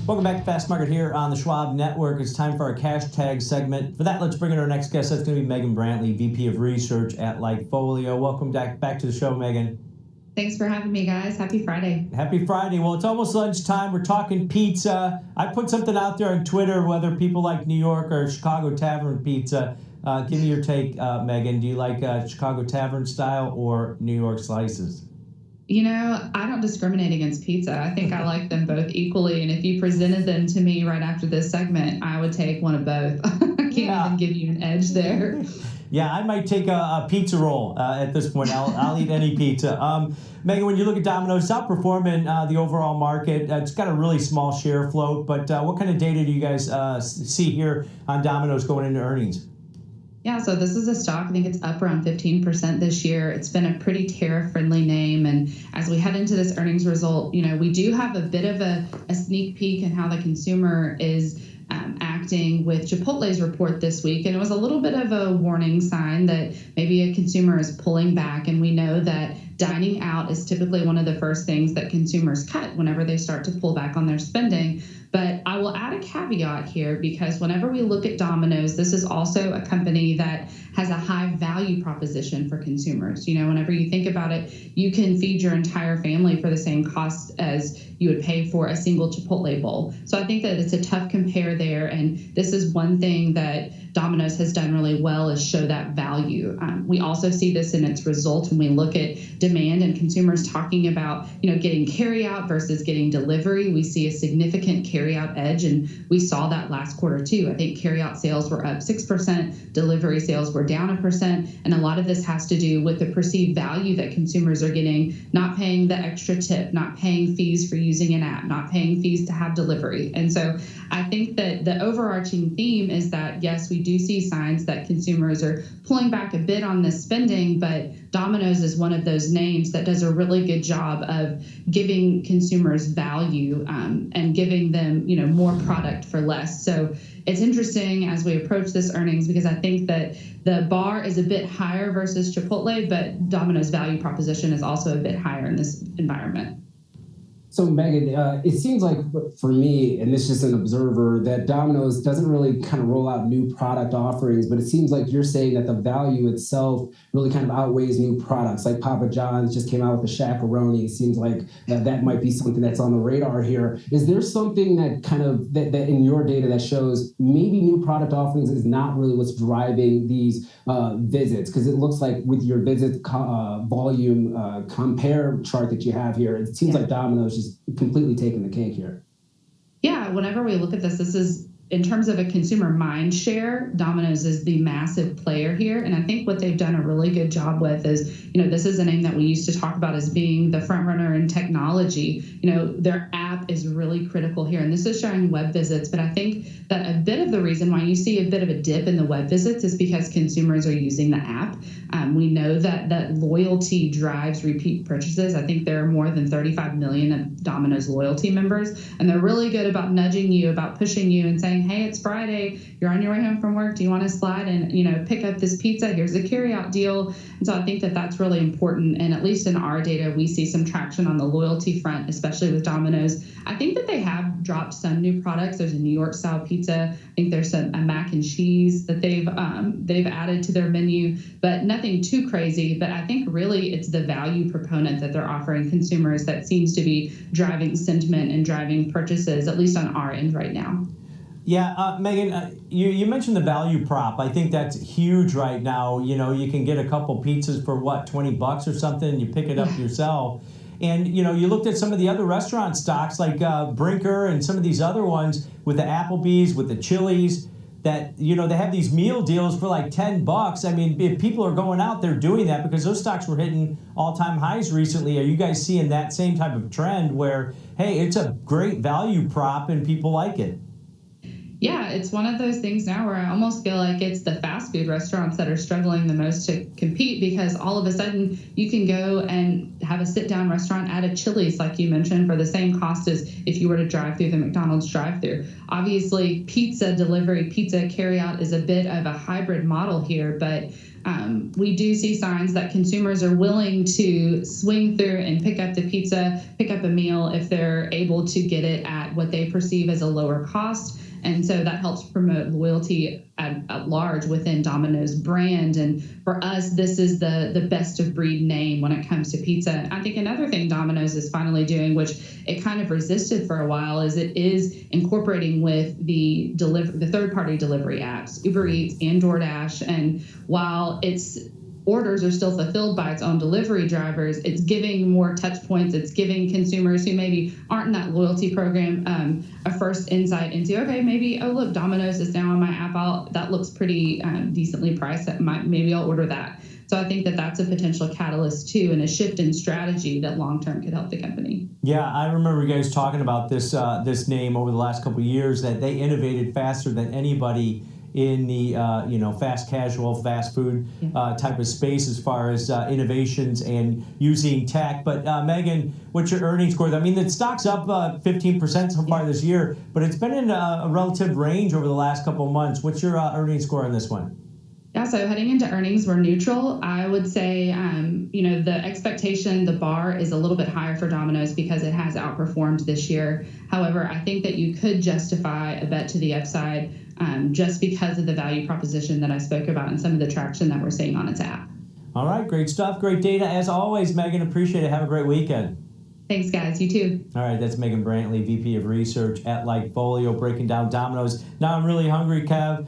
Welcome back to Fast Market here on the Schwab Network. It's time for our cash tag segment. For that, let's bring in our next guest. That's going to be Megan Brantley, VP of Research at LikeFolio. Welcome back to the show, Megan. Thanks for having me, guys. Happy Friday. Happy Friday. Well, it's almost lunchtime. We're talking pizza. I put something out there on Twitter, whether people like New York or Chicago Tavern pizza. Give me your take, Megan. Do you like Chicago Tavern style or New York slices? You know, I don't discriminate against pizza. I think I like them both equally. And if you presented them to me right after this segment, I would take one of both. I can't even give you an edge there. Yeah, I might take a pizza roll at this point. I'll eat any pizza. Megan, when you look at Domino's, it's outperforming the overall market. It's got a really small share float, but what kind of data do you guys see here on Domino's going into earnings? Yeah, so this is a stock. I think it's up around 15% this year. It's been a pretty tariff-friendly name. And as we head into this earnings result, you know, we do have a bit of a sneak peek in how the consumer is acting with Chipotle's report this week. And it was a little bit of a warning sign that maybe a consumer is pulling back. And we know that dining out is typically one of the first things that consumers cut whenever they start to pull back on their spending. But I will add a caveat here, because whenever we look at Domino's, this is also a company that has a high value proposition for consumers. You know, whenever you think about it, you can feed your entire family for the same cost as you would pay for a single Chipotle bowl. So I think that it's a tough compare there. And this is one thing that Domino's has done really well, is show that value. We also see this in its results when we look at demand and consumers talking about, you know, getting carry out versus getting delivery. We see a significant carry out edge, and we saw that last quarter too. I think carry out sales were up 6%, delivery sales were down 1%, and a lot of this has to do with the perceived value that consumers are getting, not paying the extra tip, not paying fees for using an app, not paying fees to have delivery. And so I think that the overarching theme is that, yes, we do see signs that consumers are pulling back a bit on this spending, but Domino's is one of those names that does a really good job of giving consumers value and giving them, you know, more product for less. So it's interesting as we approach this earnings, because I think that the bar is a bit higher versus Chipotle, but Domino's value proposition is also a bit higher in this environment. So, Megan, it seems like for me, and this is just an observer, that Domino's doesn't really kind of roll out new product offerings, but it seems like you're saying that the value itself really kind of outweighs new products. Like Papa John's just came out with the Shack-a-Roni. It seems like that might be something that's on the radar here. Is there something that kind of, that in your data that shows maybe new product offerings is not really what's driving these visits? Because it looks like with your visit volume compare chart that you have here, it seems like Domino's just completely taking the cake here. Yeah, whenever we look at this is, in terms of a consumer mind share, Domino's is the massive player here. And I think what they've done a really good job with is, you know, this is a name that we used to talk about as being the front runner in technology. You know, their app is really critical here. And this is showing web visits. But I think that a bit of the reason why you see a bit of a dip in the web visits is because consumers are using the app. We know that loyalty drives repeat purchases. I think there are more than 35 million of Domino's loyalty members, and they're really good about nudging you, about pushing you and saying, hey, it's Friday, you're on your way home from work, do you want to slide and, you know, pick up this pizza? Here's a carryout deal. And so I think that that's really important. And at least in our data, we see some traction on the loyalty front, especially with Domino's. I think that they have dropped some new products. There's a New York style pizza. I think there's a mac and cheese that they've added to their menu, but nothing too crazy. But I think really it's the value proponent that they're offering consumers that seems to be driving sentiment and driving purchases, at least on our end right now. Yeah, Megan, you mentioned the value prop. I think that's huge right now. You know, you can get a couple pizzas for what, $20 or something. You pick it up yourself. And, you know, you looked at some of the other restaurant stocks like Brinker and some of these other ones with the Applebee's, with the Chili's, that, you know, they have these meal deals for like $10. I mean, if people are going out, they're doing that because those stocks were hitting all-time highs recently. Are you guys seeing that same type of trend where, hey, it's a great value prop and people like it? Yeah, it's one of those things now where I almost feel like it's the fast food restaurants that are struggling the most to compete, because all of a sudden you can go and have a sit-down restaurant at a Chili's, like you mentioned, for the same cost as if you were to drive through the McDonald's drive-through. Obviously, pizza delivery, pizza carryout is a bit of a hybrid model here, but we do see signs that consumers are willing to swing through and pick up the pizza, pick up a meal if they're able to get it at what they perceive as a lower cost. And so that helps promote loyalty at large within Domino's brand. And for us, this is the best of breed name when it comes to pizza. I think another thing Domino's is finally doing, which it kind of resisted for a while, is it is incorporating with the third-party delivery apps, Uber Eats and DoorDash. And while its orders are still fulfilled by its own delivery drivers, it's giving more touch points. It's giving consumers who maybe aren't in that loyalty program a first insight into, okay, maybe, oh, look, Domino's is now on my app. That looks pretty decently priced. Maybe I'll order that. So I think that that's a potential catalyst too, and a shift in strategy that long-term could help the company. Yeah, I remember you guys talking about this name over the last couple of years, that they innovated faster than anybody in the fast casual, fast food type of space as far as innovations and using tech. But Megan, what's your earnings score? I mean, the stock's up 15% so far this year, but it's been in a relative range over the last couple of months. What's your earnings score on this one? Yeah, so heading into earnings, we're neutral. I would say, the expectation, the bar is a little bit higher for Domino's because it has outperformed this year. However, I think that you could justify a bet to the upside just because of the value proposition that I spoke about and some of the traction that we're seeing on its app. All right, great stuff, great data. As always, Megan, appreciate it. Have a great weekend. Thanks, guys. You too. All right, that's Megan Brantley, VP of Research at LikeFolio, breaking down Domino's. Now I'm really hungry, Kev.